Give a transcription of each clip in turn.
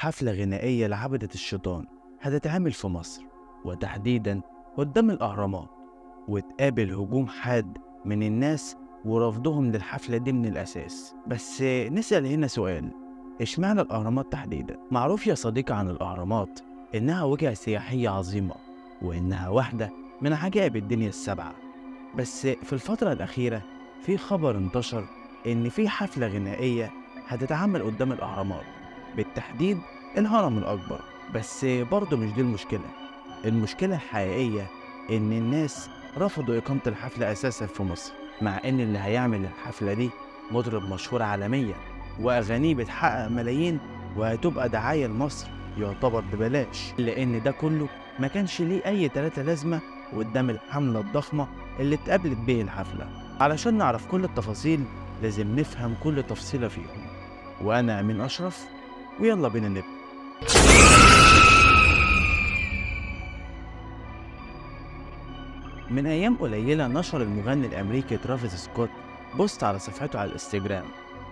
حفلة غنائية لعبدة الشيطان هتتعمل في مصر، وتحديدا قدام الأهرامات. وتقابل هجوم حاد من الناس ورفضهم للحفلة دي من الأساس. بس نسأل هنا سؤال: اشمعنى الأهرامات تحديدا؟ معروف يا صديقي عن الأهرامات إنها وجهة سياحية عظيمة، وإنها واحدة من عجائب الدنيا السبعة. بس في الفترة الأخيرة في خبر انتشر إن في حفلة غنائية هتتعمل قدام الأهرامات، بالتحديد الهرم الأكبر. بس برضه مش دي المشكلة. المشكلة الحقيقية إن الناس رفضوا إقامة الحفلة أساسا في مصر، مع إن اللي هيعمل الحفلة دي مطرب مشهور عالميا، وأغانيه بتحقق ملايين، وهتبقى دعاية لمصر يعتبر ببلاش. لأن ده كله ما كانش ليه أي تلاتة لازمة قدام الحملة الضخمة اللي اتقابلت به الحفلة. علشان نعرف كل التفاصيل لازم نفهم كل تفصيلة فيهم. وأنا أمين أشرف، ويلا بينا نبدأ. من أيام قليلة نشر المغني الأمريكي ترافيس سكوت بوست على صفحته على الانستجرام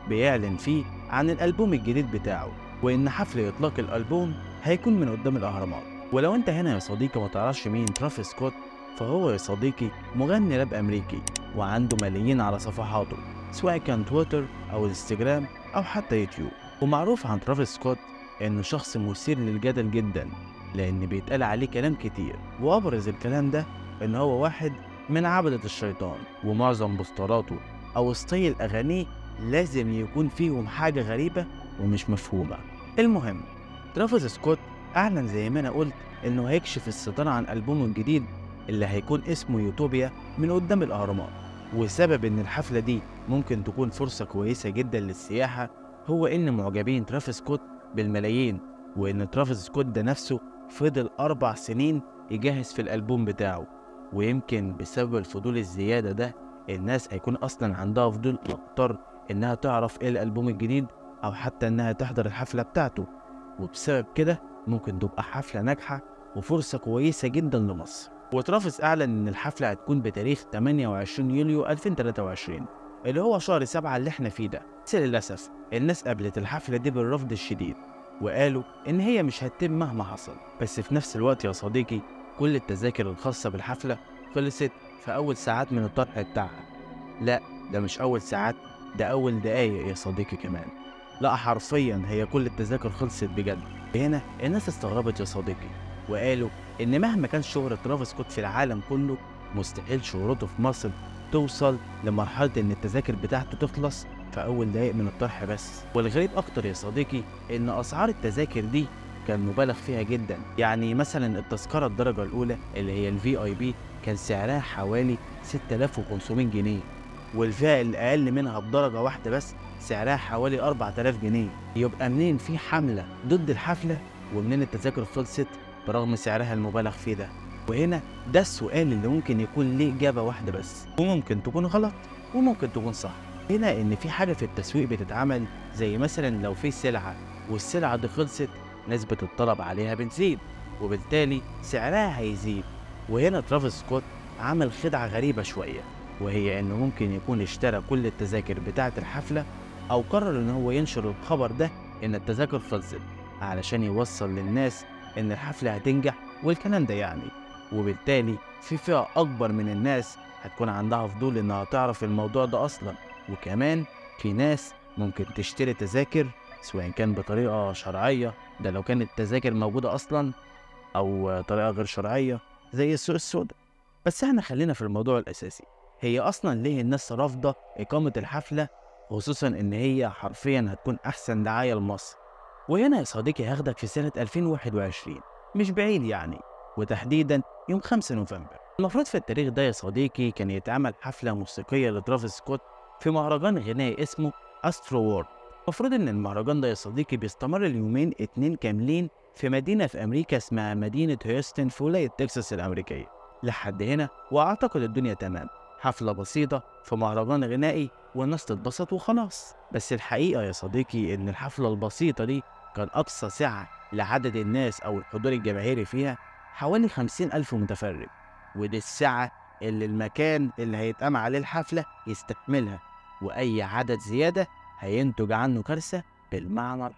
بيعلن فيه عن الألبوم الجديد بتاعه، وإن حفل إطلاق الألبوم هيكون من قدام الأهرامات. ولو أنت هنا يا صديقي ما تعرفش مين ترافيس سكوت، فهو يا صديقي مغني راب أمريكي، وعنده ملايين على صفحاته سواء كان تويتر أو الانستجرام أو حتى يوتيوب. ومعروف عن ترافيس سكوت إنه شخص مثير للجدل جدا، لأن بيتقال عليه كلام كتير، وأبرز الكلام ده إن هو واحد من عبدة الشيطان، ومعظم بوستراته أو ستايل أغانيه لازم يكون فيهم حاجة غريبة ومش مفهومة. المهم، ترافيس سكوت أعلن زي ما أنا قلت إنه هيكشف الستار عن ألبومه الجديد اللي هيكون اسمه يوتوبيا من قدام الأهرامات. وسبب إن الحفلة دي ممكن تكون فرصة كويسة جدا للسياحة هو إن معجبين ترافيس سكوت بالملايين، وإن ترافيس سكوت ده نفسه فضل 4 سنين يجهز في الألبوم بتاعه. ويمكن بسبب الفضول الزيادة ده الناس هيكون أصلا عندها فضول أكتر إنها تعرف إيه الألبوم الجديد، أو حتى إنها تحضر الحفلة بتاعته. وبسبب كده ممكن تبقى حفلة ناجحة وفرصة كويسة جدا لمصر. وترافيس أعلن إن الحفلة هتكون بتاريخ 28 يوليو 2023، اللي هو شهر 7 اللي احنا فيه ده. بس للأسف الناس قابلت الحفلة دي بالرفض الشديد، وقالوا إن هي مش هتتم مهما حصل. بس في نفس الوقت يا صديقي، كل التذاكر الخاصة بالحفلة خلصت في أول ساعات من الطرح بتاعها. لا، ده مش أول ساعات، ده أول دقايق يا صديقي كمان. لا حرفيا هي كل التذاكر خلصت بجد. هنا الناس استغربت يا صديقي، وقالوا إن مهما كان شهرة ترافيس سكوت في العالم كله، مستحيل شهرته في مصر توصل لمرحلة إن التذاكر بتاعته تخلص في أول دقايق من الطرح بس. والغريب أكتر يا صديقي إن أسعار التذاكر دي كان مبالغ فيها جدا. يعني مثلا التذكرة الدرجة الأولى اللي هي الفي اي بي كان سعرها حوالي 6500 جنيه، والفئة اللي أقل منها بدرجة واحدة بس سعرها حوالي 4000 جنيه. يبقى منين في حملة ضد الحفلة، ومنين التذاكر خلصت برغم سعرها المبالغ فيه ده؟ وهنا ده السؤال اللي ممكن يكون ليه إجابة واحدة بس، وممكن تكون غلط وممكن تكون صح. هنا إن في حاجة في التسويق بتتعمل، زي مثلا لو في سلعة والسلعة دي خلصت، نسبة الطلب عليها بتزيد، وبالتالي سعرها هيزيد. وهنا ترافيس سكوت عمل خدعة غريبة شوية، وهي إنه ممكن يكون اشترى كل التذاكر بتاعة الحفلة، أو قرر إن هو ينشر الخبر ده إن التذاكر خلصت علشان يوصل للناس إن الحفلة هتنجح والكلام ده يعني. وبالتالي في فئة أكبر من الناس هتكون عندها فضول إنها تعرف الموضوع ده أصلا. وكمان في ناس ممكن تشتري تذاكر سواء كان بطريقة شرعية، ده لو كانت التذاكر موجودة أصلا، أو طريقة غير شرعية زي السوق السوداء. بس احنا خلينا في الموضوع الأساسي: هي أصلا ليه الناس رافضة إقامة الحفلة، خصوصا إن هي حرفيا هتكون أحسن دعاية لمصر؟ وهنا يا صديقي هاخدك في سنة 2021، مش بعيد يعني، وتحديدا يوم 5 نوفمبر. المفروض في التاريخ ده يا صديقي كان يتعمل حفلة موسيقية لترافيس سكوت في مهرجان غنائي اسمه أسترو وورد. المفروض إن المهرجان ده يا صديقي بيستمر اليومين 2 كاملين في مدينة في أمريكا اسمها مدينة هيوستن في ولاية تكساس الأمريكية. لحد هنا وأعتقد الدنيا تمام، حفلة بسيطة في مهرجان غنائي والناس تتبسط وخلاص. بس الحقيقة يا صديقي إن الحفلة البسيطة دي كان أقصى سعة لعدد الناس أو الحضور الجماهيري فيها حوالي 50,000 متفرج، ودي السعة اللي المكان اللي هيتقام عليه الحفلة يستحملها، وأي عدد زيادة هينتج عنه كارثة بالمعنى الحرفي.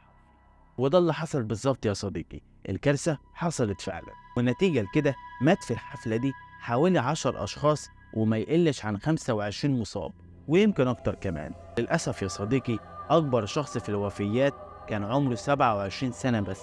وده اللي حصل بالظبط يا صديقي، الكارثة حصلت فعلا، والنتيجة لكده مات في الحفلة دي حوالي 10 أشخاص وما يقلش عن 25 مصاب، ويمكن أكتر كمان. للأسف يا صديقي أكبر شخص في الوفيات كان عمره 27 سنة بس،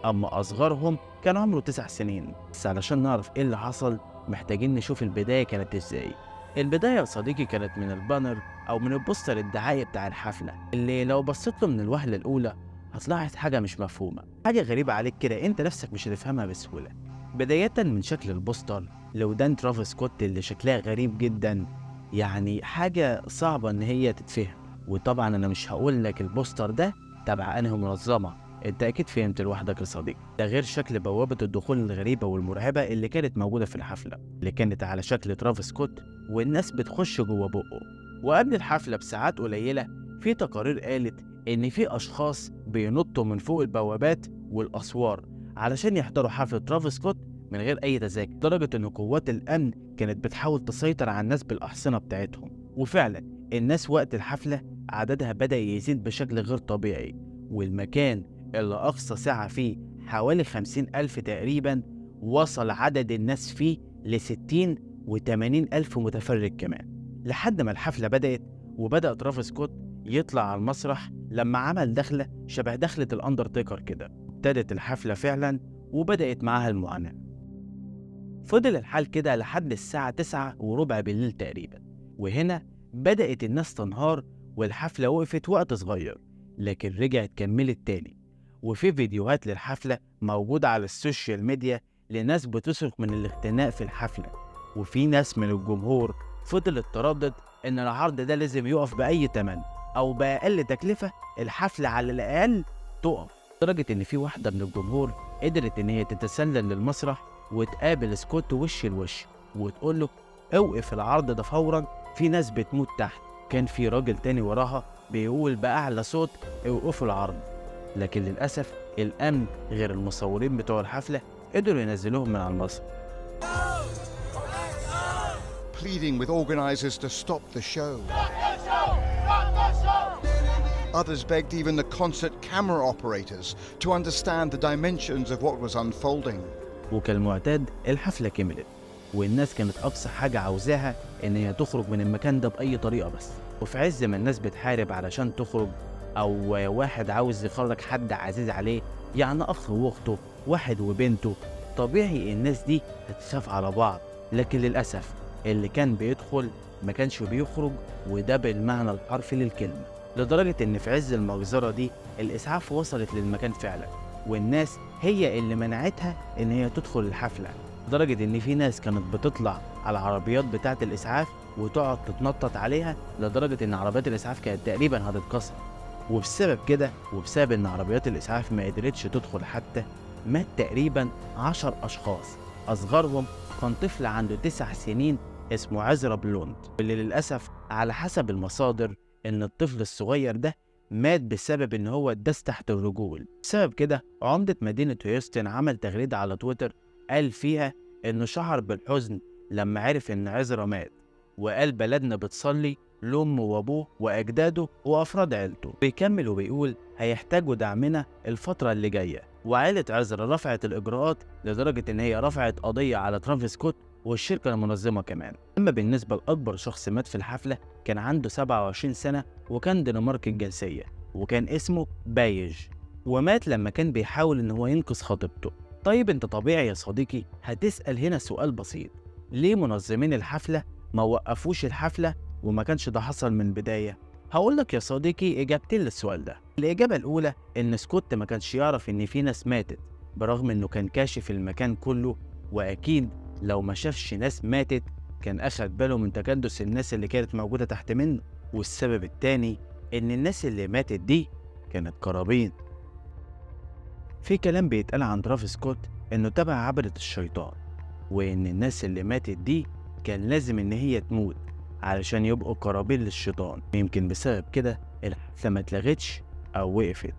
أما أصغرهم كان عمره 9 سنين. بس علشان نعرف إيه اللي حصل محتاجين نشوف البداية كانت إزاي. البداية يا صديقي كانت من البانر أو من البوستر الدعائي بتاع الحفلة، اللي لو بصيت له من الوهلة الأولى هتلاحظ حاجة مش مفهومة، حاجة غريبة عليك كده أنت نفسك مش هتفهمها بسهولة. بداية من شكل البوستر لودان ترافيس سكوت اللي شكلها غريب جدا، يعني حاجة صعبة إن هي تتفهم. وطبعا أنا مش هقول لك البوستر ده تبع أنهي منظمة، أنت أكيد فهمت لوحدك يا صديقي. ده غير شكل بوابة الدخول الغريبة والمرعبة اللي كانت موجودة في الحفلة، اللي كانت على شكل ترافيس سكوت والناس بتخش جوه بقه. وقبل الحفلة بساعات قليلة في تقارير قالت إن في أشخاص بينطوا من فوق البوابات والأسوار علشان يحضروا حفلة ترافيس سكوت من غير أي تذاكر، لدرجة إن قوات الأمن كانت بتحاول تسيطر على الناس بالأحصنة بتاعتهم. وفعلا الناس وقت الحفلة عددها بدأ يزيد بشكل غير طبيعي، والمكان اللي أقصى سعة فيه حوالي 50,000 تقريبا وصل عدد الناس فيه ل60 و80 ألف متفرج كمان. لحد ما الحفلة بدأت وبدأ ترافيس سكوت يطلع على المسرح لما عمل دخلة شبه دخلة الأندرتيكر كده. ابتدت الحفلة فعلا وبدأت معاها المعاناة. فضل الحال كده لحد الساعة 9:15 بالليل تقريبا، وهنا بدأت الناس تنهار والحفلة وقفت وقت صغير، لكن رجعت كملت تاني. وفي فيديوهات للحفلة موجودة على السوشيال ميديا لناس بتصرخ من الاختناق في الحفلة، وفي ناس من الجمهور فضلت تردد إن العرض ده لازم يقف بأي تمن أو بأقل تكلفة، الحفلة على الأقل تقف. لدرجة إن في واحدة من الجمهور قدرت إن هي تتسلل للمسرح وتقابل سكوت وش لوش وتقول له اوقف العرض ده فورا، في ناس بتموت تحت. كان في راجل تاني وراها بيقول بأعلى صوت اوقفوا العرض، لكن للأسف الأمن غير المصورين بتوع الحفلة قدروا ينزلوهم من على المسرح. Pleading with organizers to stop the show. Others begged even the concert camera operators to understand the dimensions of what was unfolding. وكالمعتاد الحفلة كملت، والناس كانت أقصى حاجة عاوزاها إن هي تخرج من المكان ده بأي طريقة بس. وفي عز ما الناس بتحارب علشان تخرج، أو واحد عاوز يخرج حد عزيز عليه يعني أخ وأخته، واحد وبنته، طبيعي الناس دي هتخاف على بعض. لكن للأسف اللي كان بيدخل ما كانش بيخرج، وده بالمعنى الحرفي للكلمة. لدرجة إن في عز المجزرة دي الإسعاف وصلت للمكان فعلا، والناس هي اللي منعتها إن هي تدخل الحفلة. لدرجة إن في ناس كانت بتطلع على العربيات بتاعة الإسعاف وتقعد تتنطط عليها، لدرجة إن عربيات الإسعاف كانت تقريبا هتتكسر. وبسبب كده وبسبب إن عربيات الإسعاف ما قدرتش تدخل حتى، مات تقريبا 10 أشخاص، أصغرهم كان طفل عنده 9 سنين اسمه عزرا بلوند، واللي للأسف على حسب المصادر إن الطفل الصغير ده مات بسبب إن هو اتداس تحت الرجول. بسبب كده عمدة مدينة هيوستن عمل تغريدة على تويتر قال فيها إنه شعر بالحزن لما عرف إن عزرا مات، وقال بلدنا بتصلي لأمه وأبوه وأجداده وأفراد عيلته. بيكمل وبيقول هيحتاجوا دعمنا الفترة اللي جاية. وعائلة عزرا رفعت الإجراءات لدرجة إن هي رفعت قضية على ترافيس سكوت والشركة المنظمة كمان. أما بالنسبة لأكبر شخص مات في الحفلة كان عنده 27 سنة وكان دنماركي الجنسية، وكان اسمه بايج، ومات لما كان بيحاول إن هو ينقذ خطيبته. طيب أنت طبيعي يا صديقي هتسأل هنا سؤال بسيط، ليه منظمين الحفلة ما وقفوش الحفلة وما كانش ده حصل من البداية؟ هقول لك يا صديقي إجابتين للسؤال ده. الإجابة الأولى إن سكوت ما كانش يعرف إن في ناس ماتت، برغم إنه كان كاشف المكان كله، وأكيد لو ما شافش ناس ماتت كان أخد باله من تكدس الناس اللي كانت موجودة تحت منه. والسبب التاني إن الناس اللي ماتت دي كانت قرابين. في كلام بيتقال عن ترافيس سكوت إنه تبع عبدة الشيطان، وإن الناس اللي ماتت دي كان لازم إن هي تموت علشان يبقوا قرابين للشيطان. يمكن بسبب كده الحفلة ما اتلغتش أو وقفت.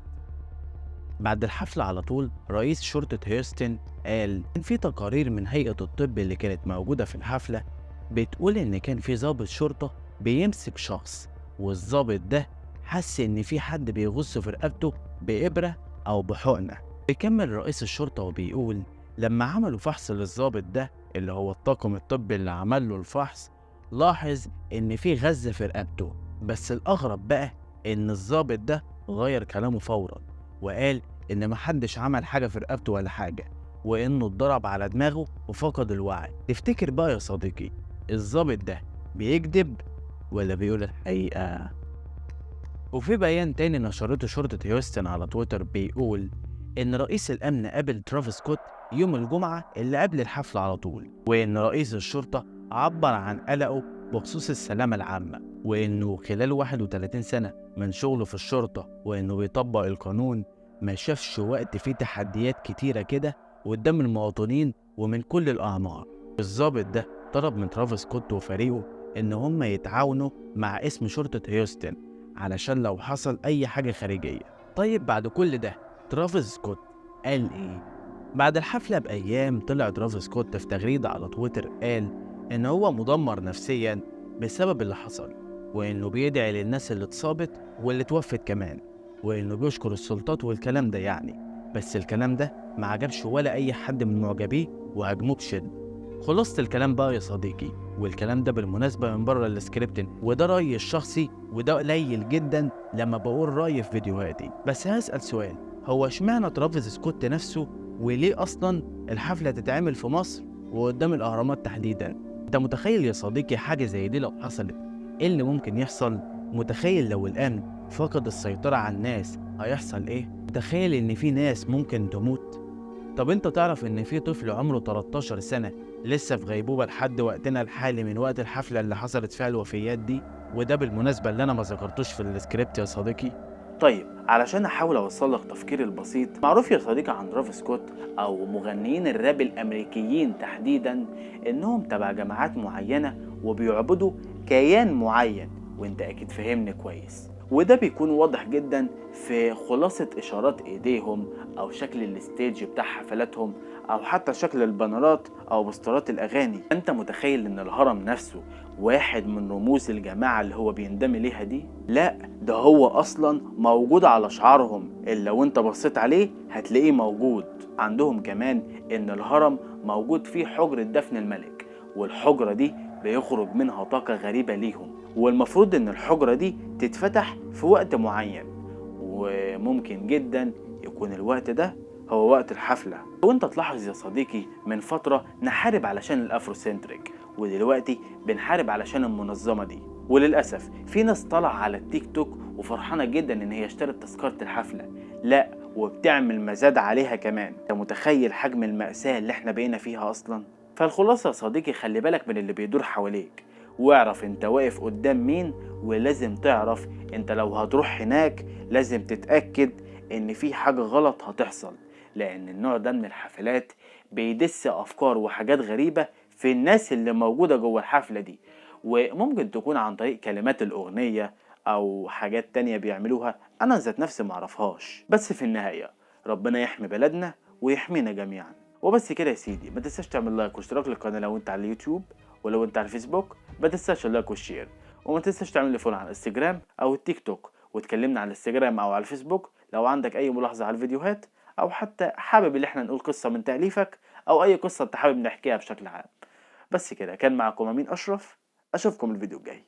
بعد الحفلة على طول رئيس شرطة هيوستن قال إن في تقارير من هيئة الطب اللي كانت موجودة في الحفلة بتقول إن كان في ضابط شرطة بيمسك شخص، والضابط ده حس إن في حد بيغص في رقبته بإبرة أو بحقنة. بيكمل رئيس الشرطة وبيقول لما عملوا فحص للضابط ده اللي هو الطاقم الطبي اللي عمل له الفحص، لاحظ إن في غزة في رقبته. بس الأغرب بقى إن الضابط ده غير كلامه فورا وقال إن محدش عمل حاجة في رقبته ولا حاجة، وإنه اتضرب على دماغه وفقد الوعي. تفتكر بقى يا صديقي الضابط ده بيكذب ولا بيقول الحقيقة؟ وفي بيان تاني نشرته شرطة هيوستن على تويتر بيقول إن رئيس الأمن قابل ترافيس سكوت يوم الجمعة اللي قبل الحفلة على طول، وإن رئيس الشرطة عبر عن قلقه بخصوص السلامة العامة، وإنه خلال 31 سنة من شغله في الشرطة وإنه بيطبق القانون ما شافش وقت فيه تحديات كتيرة كده قدام المواطنين ومن كل الأعمار. الضابط ده طلب من ترافيس سكوت وفريقه إن هم يتعاونوا مع اسم شرطة هيوستن علشان لو حصل أي حاجة خارجية. طيب بعد كل ده ترافيس سكوت قال إيه؟ بعد الحفلة بأيام طلع ترافيس سكوت في تغريدة على تويتر قال إن هو مدمر نفسيا بسبب اللي حصل، وإنه بيدعي للناس اللي اتصابت واللي توفت كمان، وإنه بيشكر السلطات والكلام ده يعني. بس الكلام ده ما عجبش ولا أي حد من معجبيه وهاجموه بشدة. خلصت الكلام بقى يا صديقي، والكلام ده بالمناسبة من بره السكريبت، وده رأيي الشخصي وده قليل جدا لما بقول رأيي في فيديوهاتي. بس هسأل سؤال، هو اشمعنى ترافيس سكوت نفسه؟ وليه أصلا الحفلة تتعمل في مصر وقدام الأهرامات تحديدا؟ انت متخيل يا صديقي حاجة زي دي لو حصلت ايه اللي ممكن يحصل؟ متخيل لو الأمن فقد السيطرة على الناس هيحصل ايه؟ متخيل ان في ناس ممكن تموت؟ طب انت تعرف ان في طفل عمره 13 سنة لسه في غيبوبة لحد وقتنا الحالي من وقت الحفلة اللي حصلت فيها الوفيات دي؟ وده بالمناسبة اللي انا ما ذكرتوش في السكريبت يا صديقي. طيب علشان احاول اوصل لك تفكيري البسيط، معروف يا صديقي عن ترافيس سكوت او مغنيين الراب الامريكيين تحديدا انهم تبع جماعات معينة وبيعبدوا كيان معين، وانت اكيد فهمني كويس. وده بيكون واضح جدا في خلاصة اشارات ايديهم او شكل الستيج بتاع حفلاتهم او حتى شكل البانرات او بوسترات الاغاني. انت متخيل ان الهرم نفسه واحد من رموز الجماعة اللي هو بينتمي ليها دي؟ لا، ده هو اصلا موجود على شعارهم اللي لو انت بصيت عليه هتلاقيه موجود عندهم. كمان ان الهرم موجود فيه حجرة دفن الملك، والحجرة دي بيخرج منها طاقة غريبة ليهم، والمفروض ان الحجرة دي تتفتح في وقت معين، وممكن جدا يكون الوقت ده هو وقت الحفلة. وانت تلاحظ يا صديقي من فترة نحارب علشان الافروسنتريك، ودلوقتي بنحارب علشان المنظمة دي. وللأسف في ناس طالعة على التيك توك وفرحانة جدا ان هي اشترت تذكرة الحفلة، لا وبتعمل مزاد عليها كمان. انت متخيل حجم المأساة اللي احنا بقينا فيها اصلا؟ فالخلاصة يا صديقي خلي بالك من اللي بيدور حواليك، واعرف انت واقف قدام مين، ولازم تعرف انت لو هتروح هناك لازم تتأكد ان في حاجة غلط هتحصل، لان النوع ده من الحفلات بيدس افكار وحاجات غريبة في الناس اللي موجودة جوه الحفلة دي، وممكن تكون عن طريق كلمات الاغنية او حاجات تانية بيعملوها انا ذات نفسي معرفهاش. بس في النهاية ربنا يحمي بلدنا ويحمينا جميعا. وبس كده يا سيدي، ما تنساش تعمل لايك واشتراك للقناة لو انت على اليوتيوب، ولو انت على الفيسبوك ما تنساش اللايك والشير، وما تنساش تعمل لي فولو على الانستجرام او التيك توك، وتكلمنا على الانستجرام او على الفيسبوك لو عندك اي ملاحظة على الفيديوهات، او حتى حابب ان احنا نقول قصة من تأليفك او اي قصة انت حابب نحكيها بشكل عام. بس كده، كان معكم امين اشرف، اشوفكم الفيديو الجاي.